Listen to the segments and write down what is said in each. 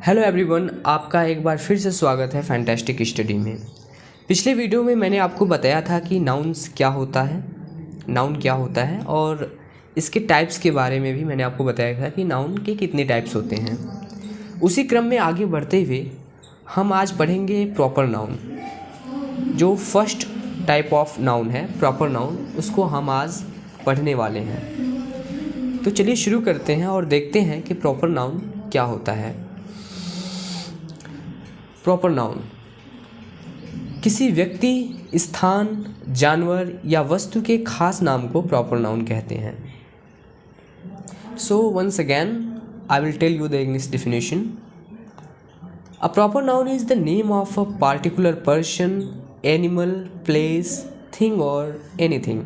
Hello everyone, आपका एक बार फिर से स्वागत है फैंटास्टिक स्टडी में। पिछले वीडियो में मैंने आपको बताया था कि नाउन्स क्या होता है, नाउन क्या होता है और इसके टाइप्स के बारे में भी मैंने आपको बताया था कि नाउन के कितने टाइप्स होते हैं। उसी क्रम में आगे बढ़ते हुए हम आज पढ़ेंगे प्रॉपर नाउन। जो फर्स्ट टाइप ऑफ नाउन है प्रॉपर नाउन, उसको हम आज पढ़ने वाले हैं। तो चलिए शुरू करते हैं और देखते हैं कि प्रॉपर नाउन क्या होता है। प्रॉपर नाउन किसी व्यक्ति, स्थान, जानवर या वस्तु के खास नाम को प्रॉपर नाउन कहते हैं। So once again I will tell you the English definition. A proper noun is the name of a particular person, animal, place, thing और एनीथिंग।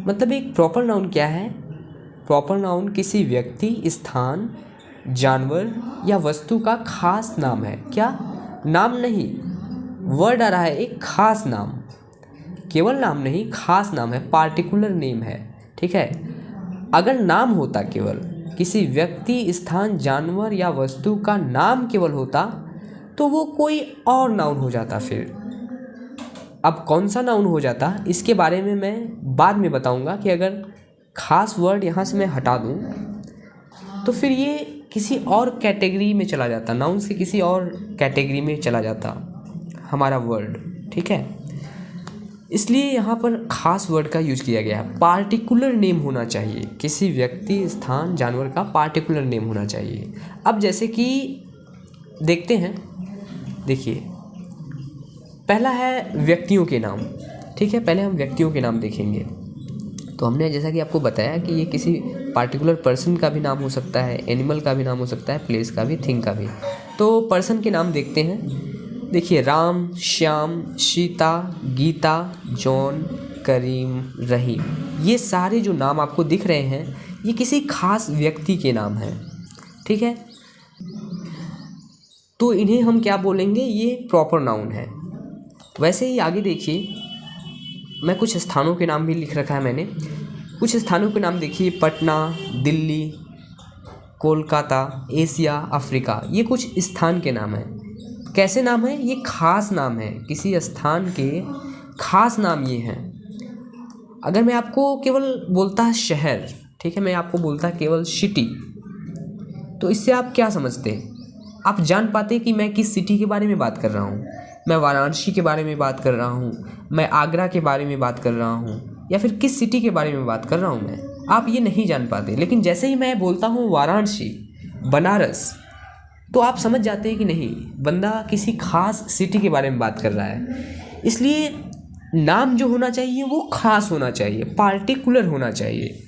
मतलब एक प्रॉपर नाउन क्या है? प्रॉपर नाउन किसी व्यक्ति, स्थान, जानवर या वस्तु का खास नाम है। क्या? नाम नहीं, वर्ड आ रहा है, एक खास नाम। केवल नाम नहीं, खास नाम है, पार्टिकुलर नेम है। ठीक है। अगर नाम होता केवल किसी व्यक्ति, स्थान, जानवर या वस्तु का नाम केवल होता तो वो कोई और नाउन हो जाता। फिर अब कौन सा नाउन हो जाता इसके बारे में मैं बाद में बताऊंगा कि अगर खास वर्ड यहाँ से मैं हटा दूँ तो फिर ये किसी और कैटेगरी में चला जाता, नाउन से किसी और कैटेगरी में चला जाता हमारा वर्ड। ठीक है। इसलिए यहाँ पर खास वर्ड का यूज किया गया है। पार्टिकुलर नेम होना चाहिए, किसी व्यक्ति, स्थान, जानवर का पार्टिकुलर नेम होना चाहिए। अब जैसे कि देखते हैं, देखिए पहला है व्यक्तियों के नाम। ठीक है, पहले हम व्यक्तियों के नाम देखेंगे। तो हमने जैसा कि आपको बताया कि ये किसी पार्टिकुलर पर्सन का भी नाम हो सकता है, एनिमल का भी नाम हो सकता है, प्लेस का भी, थिंग का भी। तो पर्सन के नाम देखते हैं। देखिए, राम, श्याम, सीता, गीता, जॉन, करीम, रहीम, ये सारे जो नाम आपको दिख रहे हैं ये किसी खास व्यक्ति के नाम हैं। ठीक है। तो इन्हें हम क्या बोलेंगे? ये प्रॉपर नाउन है। वैसे ही आगे देखिए, मैं कुछ स्थानों के नाम भी लिख रखा है मैंने। कुछ स्थानों के नाम देखिए, पटना, दिल्ली, कोलकाता, एशिया, अफ्रीका, ये कुछ स्थान के नाम हैं। कैसे नाम हैं? ये खास नाम है, किसी स्थान के खास नाम ये हैं। अगर मैं आपको केवल बोलता शहर, ठीक है, मैं आपको बोलता केवल सिटी, तो इससे आप क्या समझते? आप जान पाते कि मैं किस सिटी के बारे में बात कर रहा हूँ। मैं वाराणसी के बारे में बात कर रहा हूँ, मैं आगरा के बारे में बात कर रहा हूँ, या फिर किस सिटी के बारे में बात कर रहा हूँ मैं, आप ये नहीं जान पाते। लेकिन जैसे ही मैं बोलता हूँ वाराणसी, बनारस, तो आप समझ जाते हैं कि नहीं, बंदा किसी खास सिटी के बारे में बात कर रहा है। इसलिए नाम जो होना चाहिए वो खास होना चाहिए, पार्टिकुलर होना चाहिए,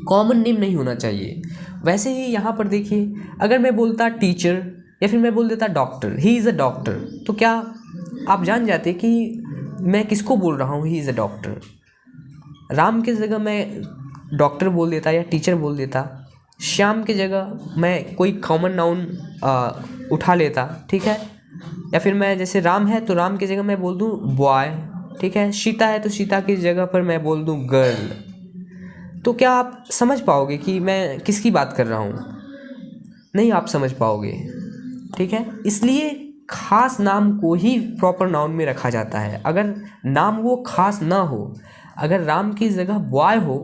कॉमन नेम नहीं होना चाहिए। वैसे ही यहाँ पर देखिए, अगर मैं बोलता टीचर या फिर मैं बोल देता doctor, he is a doctor, तो क्या आप जान जाते कि मैं किसको बोल रहा हूँ? He is a doctor. Ram की जगह मैं डॉक्टर बोल देता या टीचर बोल देता। श्याम की जगह मैं कोई कॉमन नाउन उठा लेता। ठीक है। या फिर मैं जैसे राम है तो राम की जगह मैं बोल दूँ बॉय। ठीक है। सीता है तो सीता की जगह पर मैं बोल दूँ गर्ल। तो क्या आप समझ पाओगे कि मैं किसकी बात कर रहा हूँ? नहीं, आप समझ पाओगे। ठीक है। इसलिए खास नाम को ही प्रॉपर नाउन में रखा जाता है। अगर नाम वो खास ना हो, अगर राम की जगह बॉय हो,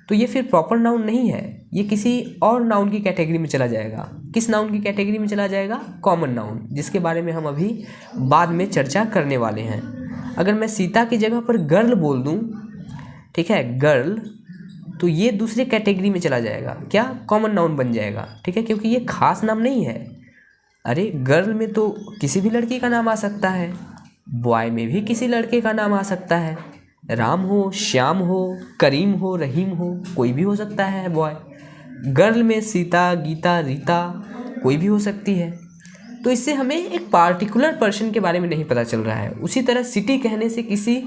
तो ये फिर प्रॉपर नाउन नहीं है, ये किसी और नाउन की कैटेगरी में चला जाएगा। किस नाउन की कैटेगरी में चला जाएगा? कॉमन नाउन, जिसके बारे में हम अभी बाद में चर्चा करने वाले हैं। अगर मैं सीता की जगह पर गर्ल बोल दूँ, ठीक है, गर्ल, तो ये दूसरे कैटेगरी में चला जाएगा। क्या? कॉमन नाउन बन जाएगा। ठीक है, क्योंकि ये खास नाम नहीं है। अरे गर्ल में तो किसी भी लड़की का नाम आ सकता है, बॉय में भी किसी लड़के का नाम आ सकता है। राम हो, श्याम हो, करीम हो, रहीम हो, कोई भी हो सकता है बॉय। गर्ल में सीता, गीता, रीता, कोई भी हो सकती है। तो इससे हमें एक पार्टिकुलर पर्सन के बारे में नहीं पता चल रहा है। उसी तरह सिटी कहने से किसी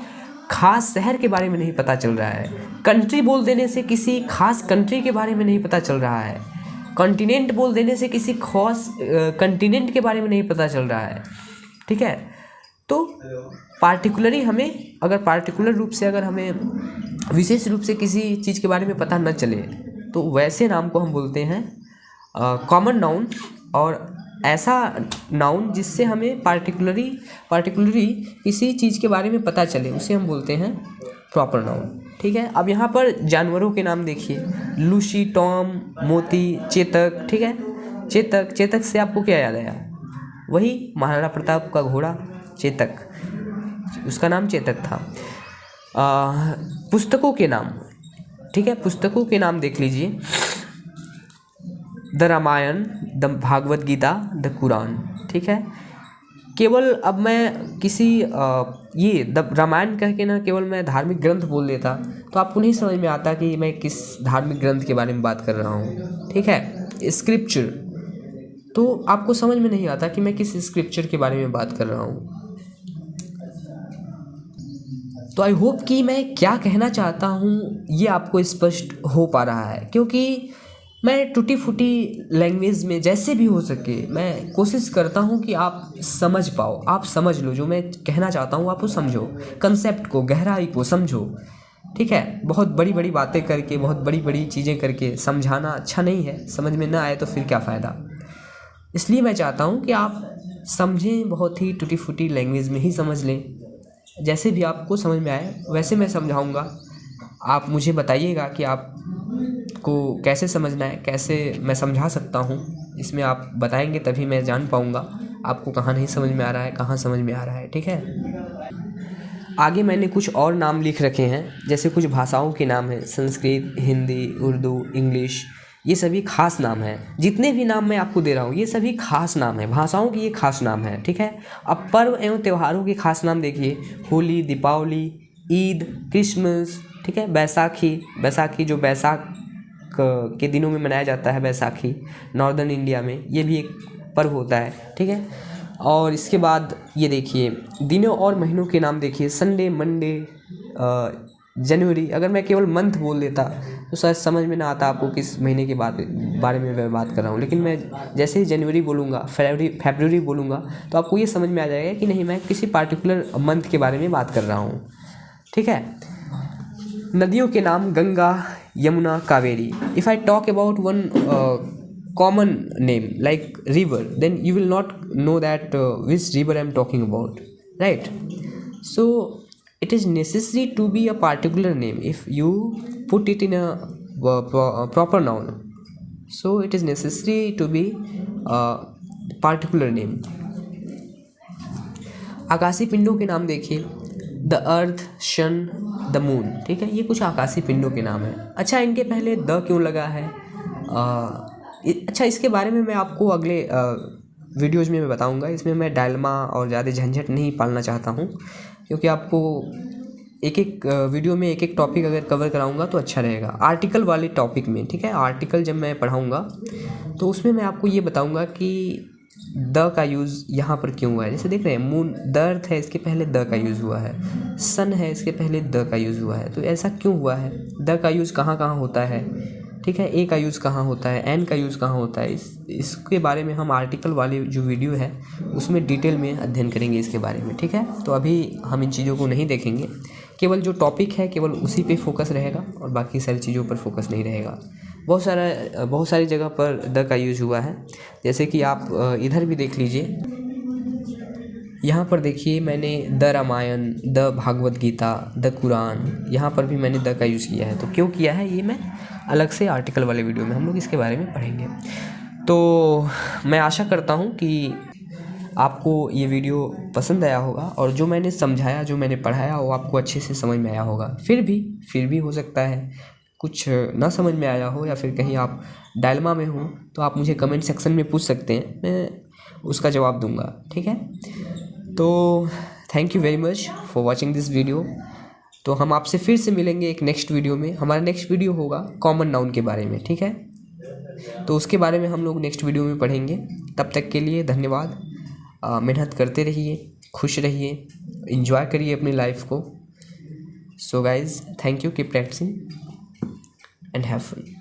खास शहर के बारे में नहीं पता चल रहा है। कंट्री बोल देने से किसी खास कंट्री के बारे में नहीं पता चल रहा है। कॉन्टिनेंट बोल देने से किसी खास कॉन्टिनेंट के बारे में नहीं पता चल रहा है। ठीक है। तो पार्टिकुलरली हमें, अगर पार्टिकुलर रूप से अगर हमें विशेष रूप से किसी चीज़ के बारे में पता न चले, तो वैसे नाम को हम बोलते हैं कॉमन नाउन। और ऐसा नाउन जिससे हमें पार्टिकुलरली किसी चीज़ के बारे में पता चले, उसे हम बोलते हैं प्रॉपर नाउन। ठीक है, अब यहाँ पर जानवरों के नाम देखिए, लूसी, टॉम, मोती, चेतक। ठीक है, चेतक से आपको क्या याद आया? वही महाराणा प्रताप का घोड़ा चेतक, उसका नाम चेतक था। पुस्तकों के नाम, ठीक है, पुस्तकों के नाम देख लीजिए, the Ramayana, the Bhagavad Gita, the Quran. ठीक है, केवल अब मैं किसी ये द रामायण कह के ना केवल मैं धार्मिक ग्रंथ बोल देता तो आपको नहीं समझ में आता कि मैं किस धार्मिक ग्रंथ के बारे में बात कर रहा हूँ। ठीक है, स्क्रिप्चर, तो आपको समझ में नहीं आता कि मैं किस स्क्रिप्चर के बारे में बात कर रहा हूँ। तो आई होप कि मैं क्या कहना चाहता हूँ ये आपको स्पष्ट हो पा रहा है, क्योंकि मैं टूटी फूटी लैंग्वेज में जैसे भी हो सके मैं कोशिश करता हूँ कि आप समझ पाओ, आप समझ लो जो मैं कहना चाहता हूँ, आप वो समझो, कंसेप्ट को, गहराई को समझो। ठीक है, बहुत बड़ी बड़ी बातें करके, बहुत बड़ी बड़ी चीज़ें करके समझाना अच्छा नहीं है, समझ में ना आए तो फिर क्या फ़ायदा। इसलिए मैं चाहता हूँ कि आप समझें, बहुत ही टूटी फूटी लैंग्वेज में ही समझ लें, जैसे भी आपको समझ में आए वैसे मैं समझाऊँगा। आप मुझे बताइएगा कि आप को कैसे समझना है, कैसे मैं समझा सकता हूँ, इसमें आप बताएंगे तभी मैं जान पाऊँगा आपको कहाँ नहीं समझ में आ रहा है, कहाँ समझ में आ रहा है। ठीक है, आगे मैंने कुछ और नाम लिख रखे हैं, जैसे कुछ भाषाओं के नाम हैं, संस्कृत, हिंदी, उर्दू, इंग्लिश, ये सभी खास नाम हैं। जितने भी नाम मैं आपको दे रहा हूँ ये सभी खास नाम हैं, भाषाओं की ये खास नाम है। ठीक है, अब पर्व एवं त्योहारों के खास नाम देखिए, होली, दीपावली, ईद, क्रिसमस। ठीक है, बैसाखी जो बैसाख के दिनों में मनाया जाता है, बैसाखी नॉर्दर्न इंडिया में, ये भी एक पर्व होता है। ठीक है, और इसके बाद ये देखिए दिनों और महीनों के नाम देखिए, संडे, मंडे, जनवरी। अगर मैं केवल मंथ बोल देता तो शायद समझ में ना आता आपको किस महीने के बारे में मैं बात कर रहा हूँ, लेकिन मैं जैसे ही जनवरी बोलूँगा, फरवरी बोलूँगा तो आपको ये समझ में आ जाएगा कि नहीं मैं किसी पार्टिकुलर मंथ के बारे में बात कर रहा हूँ। ठीक है, नदियों के नाम, Ganga, Yamuna, Kaveri. If I talk about one common name like river, then you will not know that which river I am talking about, right? So it is necessary to be a particular name. If you put it in a proper noun, so it is necessary to be a particular name. आकाशीय पिंडों के नाम देखिए, the earth, sun, the moon. ठीक है, ये कुछ आकाशीय पिंडों के नाम हैं। अच्छा, इनके पहले द क्यों लगा है? अच्छा, इसके बारे में मैं आपको अगले वीडियोज़ में मैं बताऊंगा। इसमें मैं डायलमा और ज़्यादा झंझट नहीं पालना चाहता हूँ, क्योंकि आपको एक एक वीडियो में एक एक टॉपिक अगर कवर कराऊंगा तो अच्छा रहेगा, आर्टिकल वाले टॉपिक में। ठीक है, आर्टिकल जब मैं पढ़ाऊंगा तो उसमें मैं आपको ये बताऊंगा कि द का यूज़ यहाँ पर क्यों हुआ है। जैसे देख रहे हैं, मून, द अर्थ है, इसके पहले द का यूज़ हुआ है, सन है, इसके पहले द का यूज़ हुआ है। तो ऐसा क्यों हुआ है? द का यूज़ कहाँ कहाँ होता है? ठीक है, ए का यूज़ कहाँ होता है, एन का यूज़ कहाँ होता है, इसके बारे में हम आर्टिकल वाले जो वीडियो है उसमें डिटेल में अध्ययन करेंगे इसके बारे में। ठीक है, तो अभी हम इन चीज़ों को नहीं देखेंगे, केवल जो टॉपिक है केवल उसी पे फोकस रहेगा और बाकी सारी चीज़ों पर फोकस नहीं रहेगा। बहुत सारी जगह पर द का यूज़ हुआ है, जैसे कि आप इधर भी देख लीजिए, यहाँ पर देखिए मैंने the Ramayana, the Bhagavad Gita, the Quran, यहाँ पर भी मैंने द का यूज़ किया है। तो क्यों किया है ये मैं अलग से आर्टिकल वाले वीडियो में हम लोग इसके बारे में पढ़ेंगे। तो मैं आशा करता हूँ कि आपको ये वीडियो पसंद आया होगा और जो मैंने समझाया, जो मैंने पढ़ाया वो आपको अच्छे से समझ में आया होगा। फिर भी हो सकता है कुछ ना समझ में आया हो या फिर कहीं आप डायलमा में हो तो आप मुझे कमेंट सेक्शन में पूछ सकते हैं, मैं उसका जवाब दूंगा। ठीक है, तो thank you very much for watching this video. तो हम आपसे फिर से मिलेंगे एक नेक्स्ट वीडियो में। हमारा नेक्स्ट वीडियो होगा कॉमन नाउन के बारे में। ठीक है, तो उसके बारे में हम लोग नेक्स्ट वीडियो में पढ़ेंगे। तब तक के लिए धन्यवाद। मेहनत करते रहिए, खुश रहिए, एंजॉय करिए अपनी लाइफ को। So guys, thank you, keep practising and have fun.